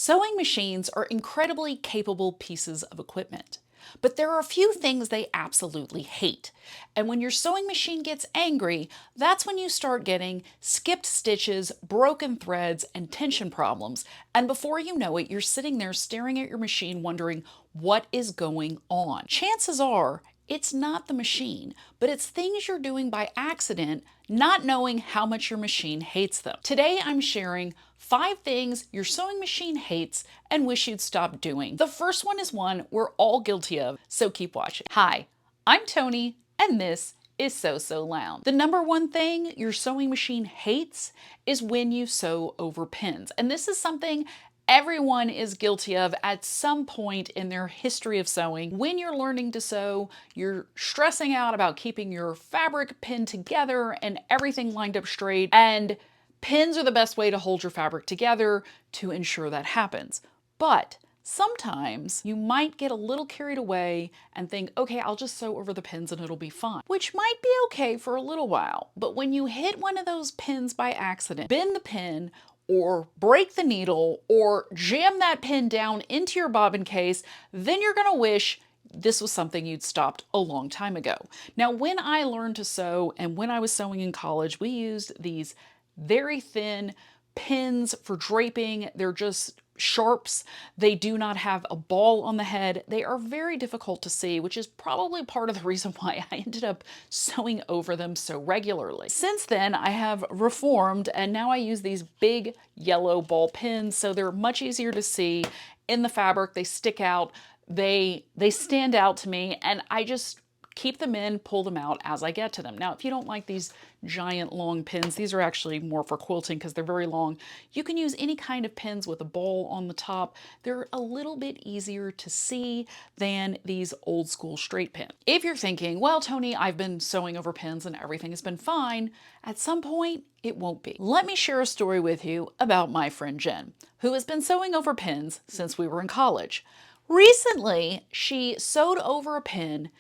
Sewing machines are incredibly capable pieces of equipment, but there are a few things they absolutely hate. And when your sewing machine gets angry, that's when you start getting skipped stitches, broken threads, and tension problems. And before you know it, you're sitting there staring at your machine wondering what is going on. Chances are it's not the machine, but it's things you're doing by accident, not knowing how much your machine hates them. Today I'm sharing 5 things your sewing machine hates and wish you'd stop doing. The first one is one we're all guilty of, so keep watching. Hi, I'm Tony, and this is So Lounge. The number one thing your sewing machine hates is when you sew over pins. And this is something everyone is guilty of at some point in their history of sewing. When you're learning to sew, you're stressing out about keeping your fabric pinned together and everything lined up straight, and pins are the best way to hold your fabric together to ensure that happens. But sometimes you might get a little carried away and think, okay, I'll just sew over the pins and it'll be fine, which might be okay for a little while. But when you hit one of those pins by accident, bend the pin, or break the needle, or jam that pin down into your bobbin case, then you're gonna wish this was something you'd stopped a long time ago. Now, when I learned to sew and when I was sewing in college, we used these very thin pins for draping. They're just sharps. They do not have a ball on the head. They are very difficult to see, which is probably part of the reason why I ended up sewing over them so regularly. Since then, I have reformed, and now I use these big yellow ball pins, so they're much easier to see in the fabric. They stick out. They stand out to me, and I just keep them in, pull them out as I get to them. Now, if you don't like these giant long pins, these are actually more for quilting because they're very long. You can use any kind of pins with a ball on the top. They're a little bit easier to see than these old school straight pins. If you're thinking, well, Tony, I've been sewing over pins and everything has been fine, at some point it won't be. Let me share a story with you about my friend Jen, who has been sewing over pins since we were in college. Recently, she sewed over a pin.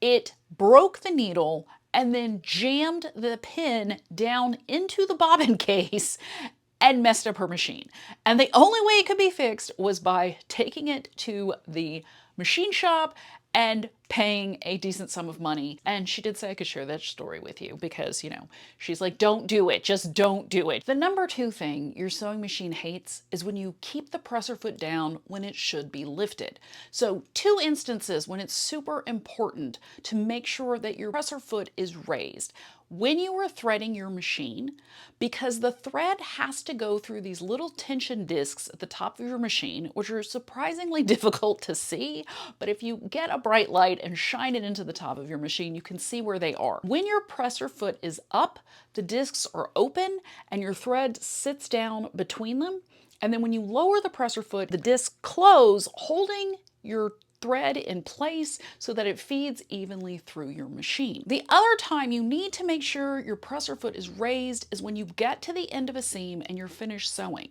It broke the needle and then jammed the pin down into the bobbin case and messed up her machine. And the only way it could be fixed was by taking it to the machine shop and paying a decent sum of money. And she did say I could share that story with you because, you know, she's like, don't do it, just don't do it. The number 2 thing your sewing machine hates is when you keep the presser foot down when it should be lifted. So 2 instances when it's super important to make sure that your presser foot is raised. When you are threading your machine, because the thread has to go through these little tension discs at the top of your machine, which are surprisingly difficult to see, but if you get a bright light and shine it into the top of your machine, you can see where they are. When your presser foot is up, the discs are open and your thread sits down between them. And then when you lower the presser foot, the discs close, holding your thread in place so that it feeds evenly through your machine. The other time you need to make sure your presser foot is raised is when you get to the end of a seam and you're finished sewing.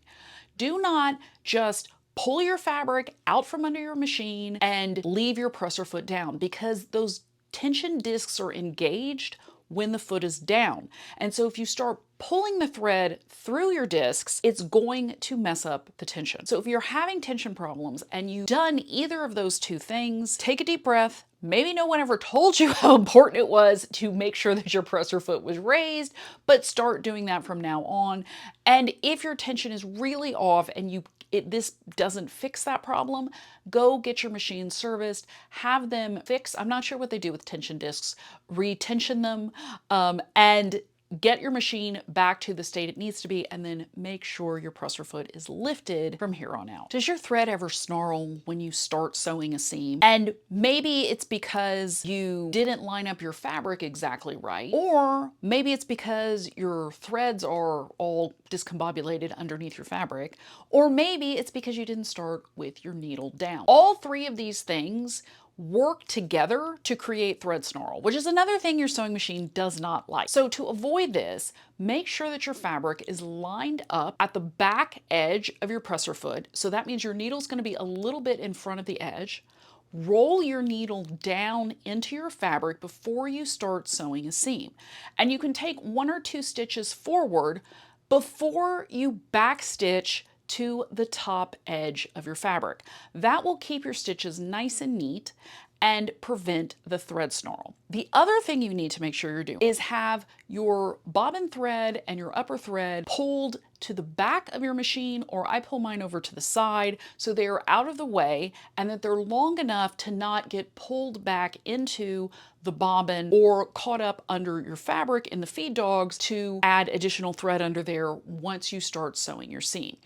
Do not just pull your fabric out from under your machine and leave your presser foot down, because those tension discs are engaged when the foot is down. And so if you start pulling the thread through your discs, it's going to mess up the tension. So if you're having tension problems and you've done either of those 2 things, take a deep breath. Maybe no one ever told you how important it was to make sure that your presser foot was raised, but start doing that from now on. And if your tension is really off and this doesn't fix that problem, go get your machine serviced, have them fix. I'm not sure what they do with tension discs, retension them, and get your machine back to the state it needs to be, and then make sure your presser foot is lifted from here on out. Does your thread ever snarl when you start sewing a seam? And maybe it's because you didn't line up your fabric exactly right, or maybe it's because your threads are all discombobulated underneath your fabric, or maybe it's because you didn't start with your needle down. All 3 of these things work together to create thread snarl, which is another thing your sewing machine does not like. So to avoid this, make sure that your fabric is lined up at the back edge of your presser foot. So that means your needle is going to be a little bit in front of the edge. Roll your needle down into your fabric before you start sewing a seam. And you can take 1 or 2 stitches forward before you backstitch to the top edge of your fabric. That will keep your stitches nice and neat and prevent the thread snarl. The other thing you need to make sure you're doing is have your bobbin thread and your upper thread pulled to the back of your machine, or I pull mine over to the side so they are out of the way and that they're long enough to not get pulled back into the bobbin or caught up under your fabric in the feed dogs to add additional thread under there once you start sewing your seam.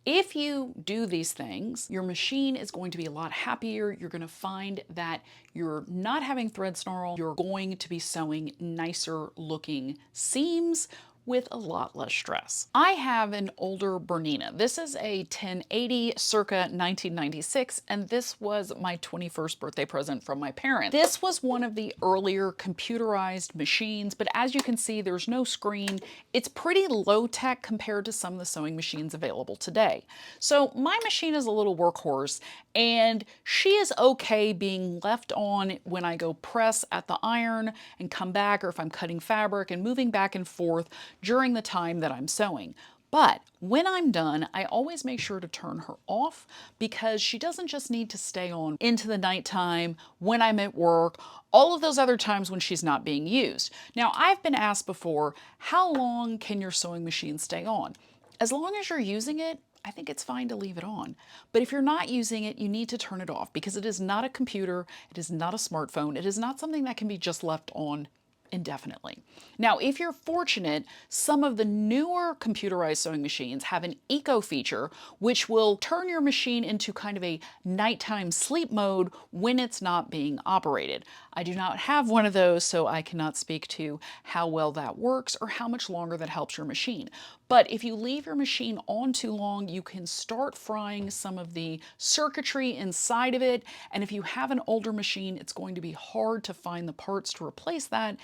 If you do these things, your machine is going to be a lot happier. You're going to find that you're not having thread snarl. You're going to be sewing nicer looking seams with a lot less stress. I have an older Bernina. This is a 1080 circa 1996, and this was my 21st birthday present from my parents. This was one of the earlier computerized machines, but as you can see, there's no screen. It's pretty low tech compared to some of the sewing machines available today. So my machine is a little workhorse, and she is okay being left on when I go press at the iron and come back, or if I'm cutting fabric and moving back and forth during the time that I'm sewing. But when I'm done, I always make sure to turn her off because she doesn't just need to stay on into the nighttime, when I'm at work, all of those other times when she's not being used. Now, I've been asked before, how long can your sewing machine stay on? As long as you're using it, I think it's fine to leave it on. But if you're not using it, you need to turn it off because it is not a computer, it is not a smartphone, it is not something that can be just left on indefinitely. Now, if you're fortunate, some of the newer computerized sewing machines have an eco feature, which will turn your machine into kind of a nighttime sleep mode when it's not being operated. I do not have one of those, so I cannot speak to how well that works or how much longer that helps your machine. But if you leave your machine on too long, you can start frying some of the circuitry inside of it. And if you have an older machine, it's going to be hard to find the parts to replace that.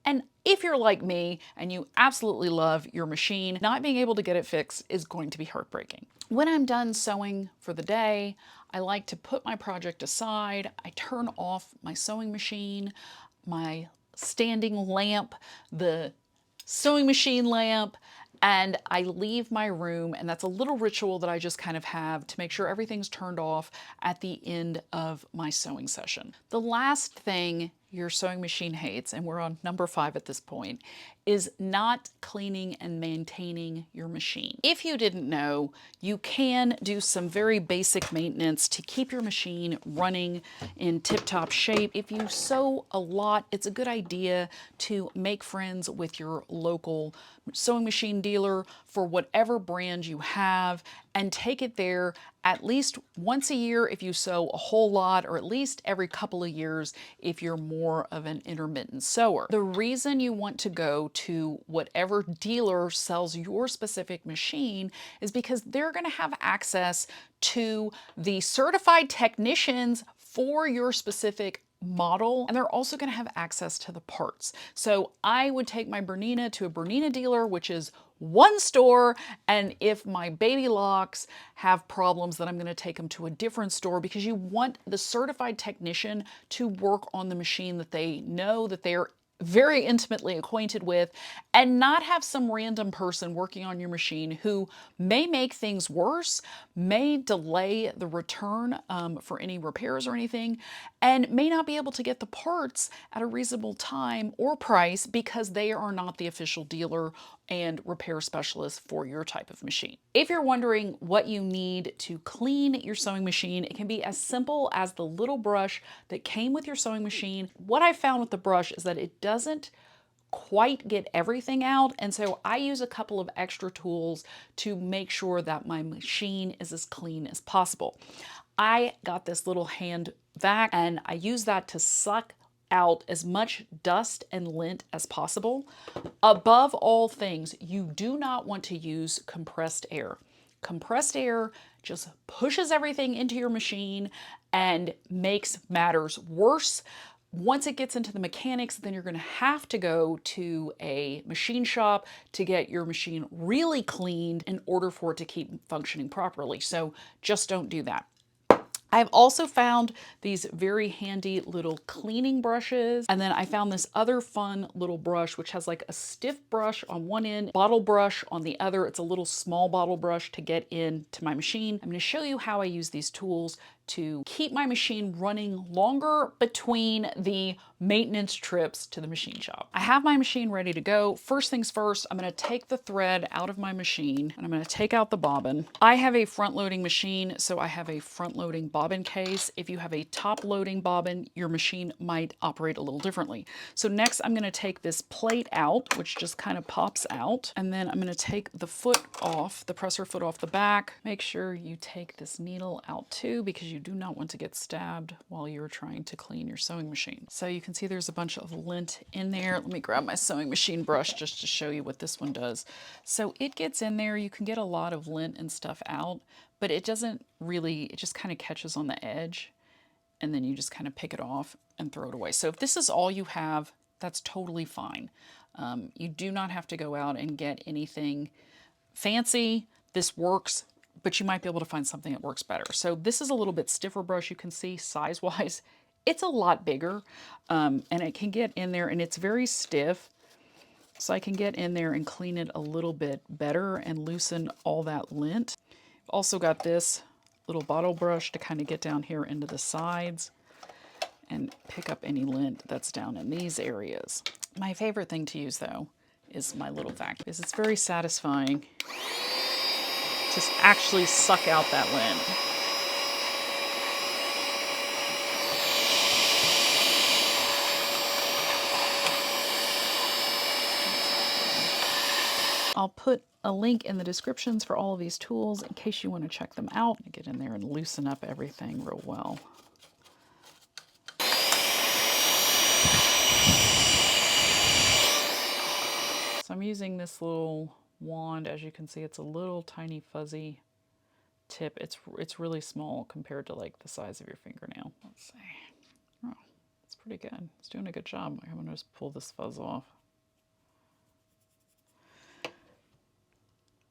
And if you're like me and you absolutely love your machine, not being able to get it fixed is going to be heartbreaking. When I'm done sewing for the day, I like to put my project aside. I turn off my sewing machine, my standing lamp, the sewing machine lamp, and I leave my room, and that's a little ritual that I just kind of have to make sure everything's turned off at the end of my sewing session. The last thing your sewing machine hates, and we're on number 5 at this point, is not cleaning and maintaining your machine. If you didn't know, you can do some very basic maintenance to keep your machine running in tip-top shape. If you sew a lot, it's a good idea to make friends with your local sewing machine dealer for whatever brand you have and take it there at least once a year if you sew a whole lot, or at least every couple of years if you're more of an intermittent sewer. The reason you want to go to whatever dealer sells your specific machine is because they're going to have access to the certified technicians for your specific model, and they're also going to have access to the parts. So I would take my Bernina to a Bernina dealer, which is one store, and if my baby locks have problems, then I'm going to take them to a different store, because you want the certified technician to work on the machine that they know, that they're very intimately acquainted with, and not have some random person working on your machine who may make things worse, may delay the return for any repairs or anything, and may not be able to get the parts at a reasonable time or price because they are not the official dealer and repair specialist for your type of machine. If you're wondering what you need to clean your sewing machine, it can be as simple as the little brush that came with your sewing machine. What I found with the brush is that it doesn't quite get everything out, and so I use a couple of extra tools to make sure that my machine is as clean as possible. I got this little hand vac, and I use that to suck out as much dust and lint as possible. Above all things, you do not want to use compressed air. Compressed air just pushes everything into your machine and makes matters worse. Once it gets into the mechanics, then you're going to have to go to a machine shop to get your machine really cleaned in order for it to keep functioning properly. So just don't do that. I've also found these very handy little cleaning brushes. And then I found this other fun little brush, which has like a stiff brush on one end, bottle brush on the other. It's a little small bottle brush to get into my machine. I'm going to show you how I use these tools to keep my machine running longer between the maintenance trips to the machine shop. I have my machine ready to go. First things first, I'm going to take the thread out of my machine and I'm going to take out the bobbin. I have a front loading machine, so I have a front loading bobbin case. If you have a top loading bobbin, your machine might operate a little differently. So next I'm going to take this plate out, which just kind of pops out, and then I'm going to take the foot off, the presser foot off the back. Make sure you take this needle out too, because you do not want to get stabbed while you're trying to clean your sewing machine. So you can see there's a bunch of lint in there. Let me grab my sewing machine brush just to show you what this one does. So it gets in there. You can get a lot of lint and stuff out, but it doesn't really, it just kind of catches on the edge, and then you just kind of pick it off and throw it away. So if this is all you have, that's totally fine. You do not have to go out and get anything fancy. This works, but you might be able to find something that works better. So this is a little bit stiffer brush. You can see size-wise, it's a lot bigger, and it can get in there, and it's very stiff. So I can get in there and clean it a little bit better and loosen all that lint. I've also got this little bottle brush to kind of get down here into the sides and pick up any lint that's down in these areas. My favorite thing to use though is my little vacuum, because it's very satisfying to actually suck out that lint. I'll put a link in the descriptions for all of these tools in case you want to check them out. Get in there and loosen up everything real well. So I'm using this little wand. As you can see, it's a little tiny fuzzy tip. It's really small compared to like the size of your fingernail. Let's see. Oh, it's pretty good. It's doing a good job. I'm going to just pull this fuzz off.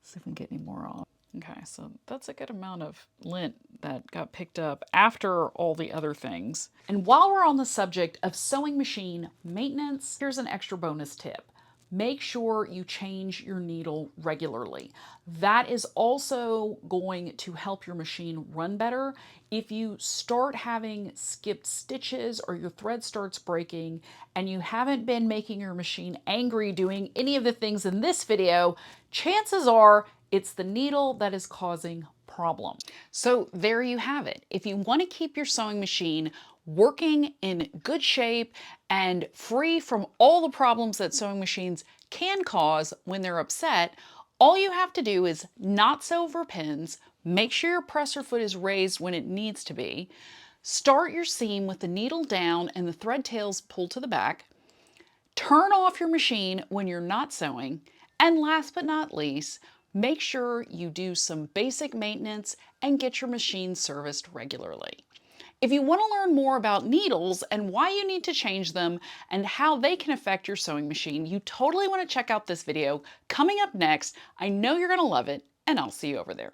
See if we can get any more off. Okay, so that's a good amount of lint that got picked up after all the other things. And while we're on the subject of sewing machine maintenance, here's an extra bonus tip. Make sure you change your needle regularly. That is also going to help your machine run better. If you start having skipped stitches or your thread starts breaking and you haven't been making your machine angry doing any of the things in this video, chances are it's the needle that is causing problem. So there you have it. If you want to keep your sewing machine working in good shape and free from all the problems that sewing machines can cause when they're upset, all you have to do is not sew over pins, make sure your presser foot is raised when it needs to be, start your seam with the needle down and the thread tails pulled to the back, turn off your machine when you're not sewing, and last but not least, make sure you do some basic maintenance and get your machine serviced regularly. If you want to learn more about needles and why you need to change them and how they can affect your sewing machine, you totally want to check out this video coming up next. I know you're going to love it, and I'll see you over there.